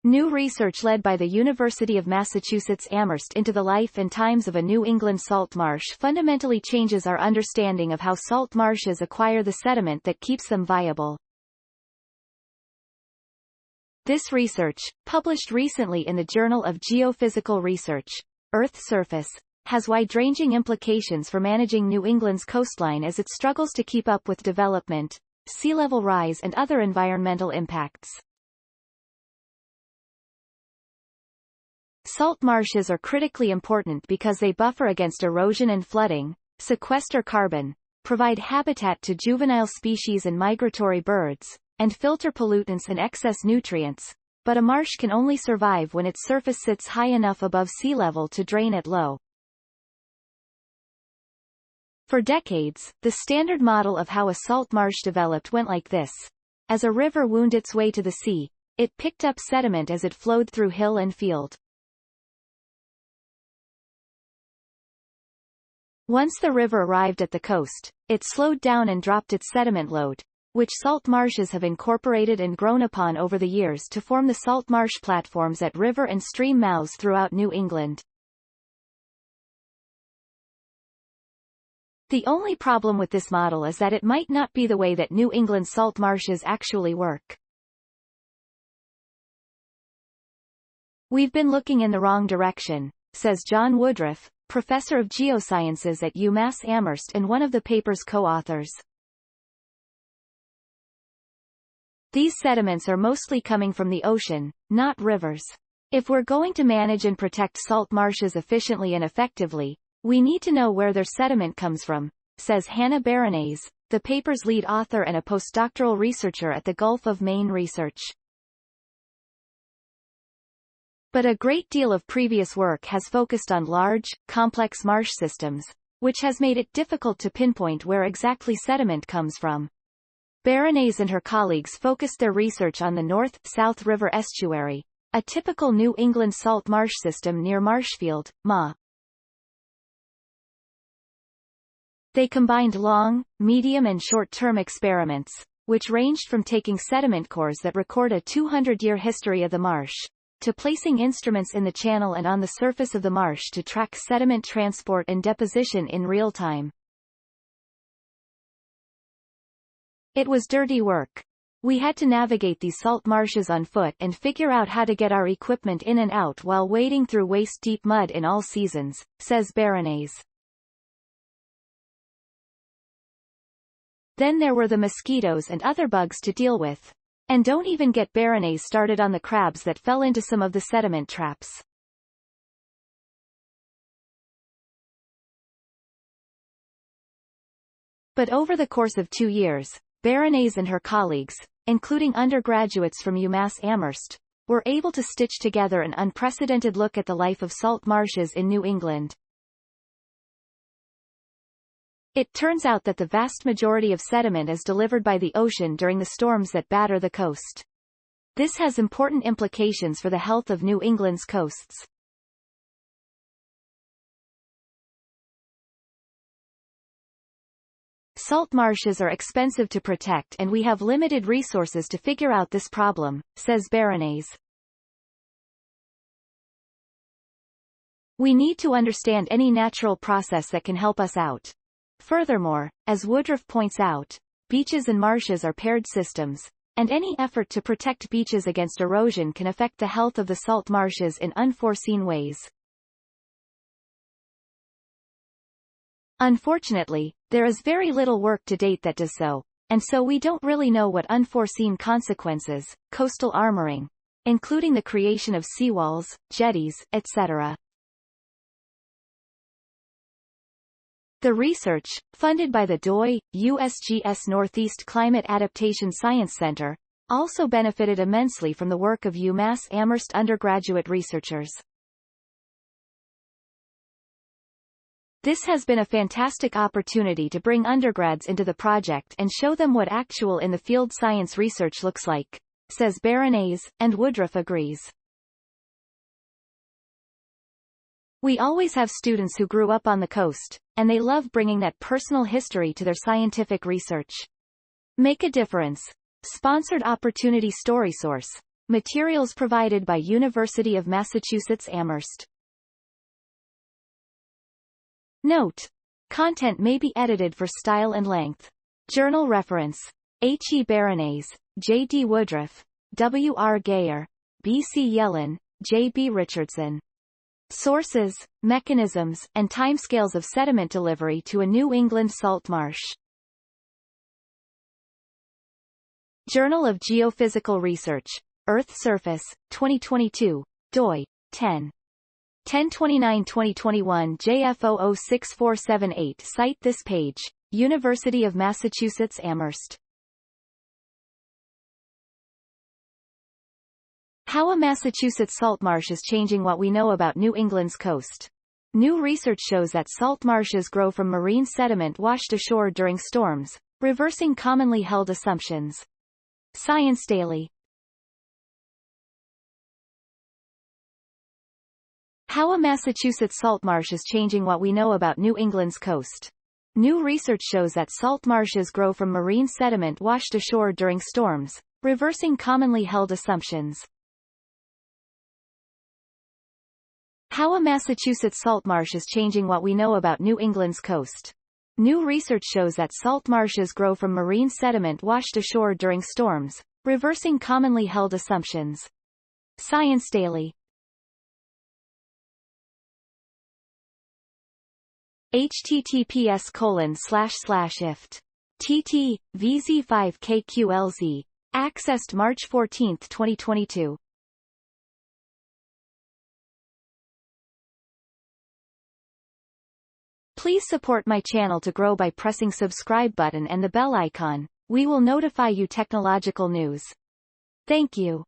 New research led by the University of Massachusetts Amherst into the life and times of a New England salt marsh fundamentally changes our understanding of how salt marshes acquire the sediment that keeps them viable. This research, published recently in the Journal of Geophysical Research, Earth Surface, has wide-ranging implications for managing New England's coastline as it struggles to keep up with development, sea level rise and other environmental impacts. Salt marshes are critically important because they buffer against erosion and flooding, sequester carbon, provide habitat to juvenile species and migratory birds, and filter pollutants and excess nutrients, but a marsh can only survive when its surface sits high enough above sea level to drain it low. For decades, the standard model of how a salt marsh developed went like this. As a river wound its way to the sea, it picked up sediment as it flowed through hill and field. Once the river arrived at the coast, it slowed down and dropped its sediment load, which salt marshes have incorporated and grown upon over the years to form the salt marsh platforms at river and stream mouths throughout New England. The only problem with this model is that it might not be the way that New England salt marshes actually work. We've been looking in the wrong direction, says John Woodruff, professor of geosciences at UMass Amherst and one of the paper's co-authors. These sediments are mostly coming from the ocean, not rivers. If we're going to manage and protect salt marshes efficiently and effectively, we need to know where their sediment comes from, says Hannah Baronese, the paper's lead author and a postdoctoral researcher at the Gulf of Maine Research. But a great deal of previous work has focused on large, complex marsh systems, which has made it difficult to pinpoint where exactly sediment comes from. Baronese and her colleagues focused their research on the North-South River Estuary, a typical New England salt marsh system near Marshfield, Ma. They combined long, medium and short-term experiments, which ranged from taking sediment cores that record a 200-year history of the marsh, to placing instruments in the channel and on the surface of the marsh to track sediment transport and deposition in real time. It was dirty work. We had to navigate these salt marshes on foot and figure out how to get our equipment in and out while wading through waist-deep mud in all seasons, says Baronese. Then there were the mosquitoes and other bugs to deal with. And don't even get Baronese started on the crabs that fell into some of the sediment traps. But over the course of 2 years, Baronese and her colleagues, including undergraduates from UMass Amherst, were able to stitch together an unprecedented look at the life of salt marshes in New England. It turns out that the vast majority of sediment is delivered by the ocean during the storms that batter the coast. This has important implications for the health of New England's coasts. Salt marshes are expensive to protect and we have limited resources to figure out this problem, says Baronese. We need to understand any natural process that can help us out. Furthermore, as Woodruff points out, beaches and marshes are paired systems, and any effort to protect beaches against erosion can affect the health of the salt marshes in unforeseen ways. Unfortunately, there is very little work to date that does so, and so we don't really know what unforeseen consequences, coastal armoring, including the creation of seawalls, jetties, etc. The research, funded by the DOI, USGS Northeast Climate Adaptation Science Center, also benefited immensely from the work of UMass Amherst undergraduate researchers. This has been a fantastic opportunity to bring undergrads into the project and show them what actual in-the-field science research looks like, says Baronese, and Woodruff agrees. We always have students who grew up on the coast, and they love bringing that personal history to their scientific research. Make a difference. Sponsored Opportunity StorySource. Materials provided by University of Massachusetts Amherst. Note: content may be edited for style and length. Journal reference: H. E. Bernays, J. D. Woodruff, W. R. Geyer, B. C. Yellen, J. B. Richardson. Sources, mechanisms, and timescales of sediment delivery to a New England salt marsh. Journal of Geophysical Research. Earth Surface, 2022, doi. 10. 10/29/2021 JF006478. Cite this page. University of Massachusetts Amherst. How a Massachusetts salt marsh is changing what we know about New England's coast. New research shows that salt marshes grow from marine sediment washed ashore during storms, reversing commonly held assumptions. Science Daily. How a Massachusetts salt marsh is changing what we know about New England's coast. New research shows that salt marshes grow from marine sediment washed ashore during storms, reversing commonly held assumptions. How a Massachusetts salt marsh is changing what we know about New England's coast. New research shows that salt marshes grow from marine sediment washed ashore during storms, reversing commonly held assumptions. Science Daily. https://ift tt vz5kqlz accessed March 14, 2022. Please support my channel to grow by pressing subscribe button and the bell icon. We will notify you technological news. Thank you.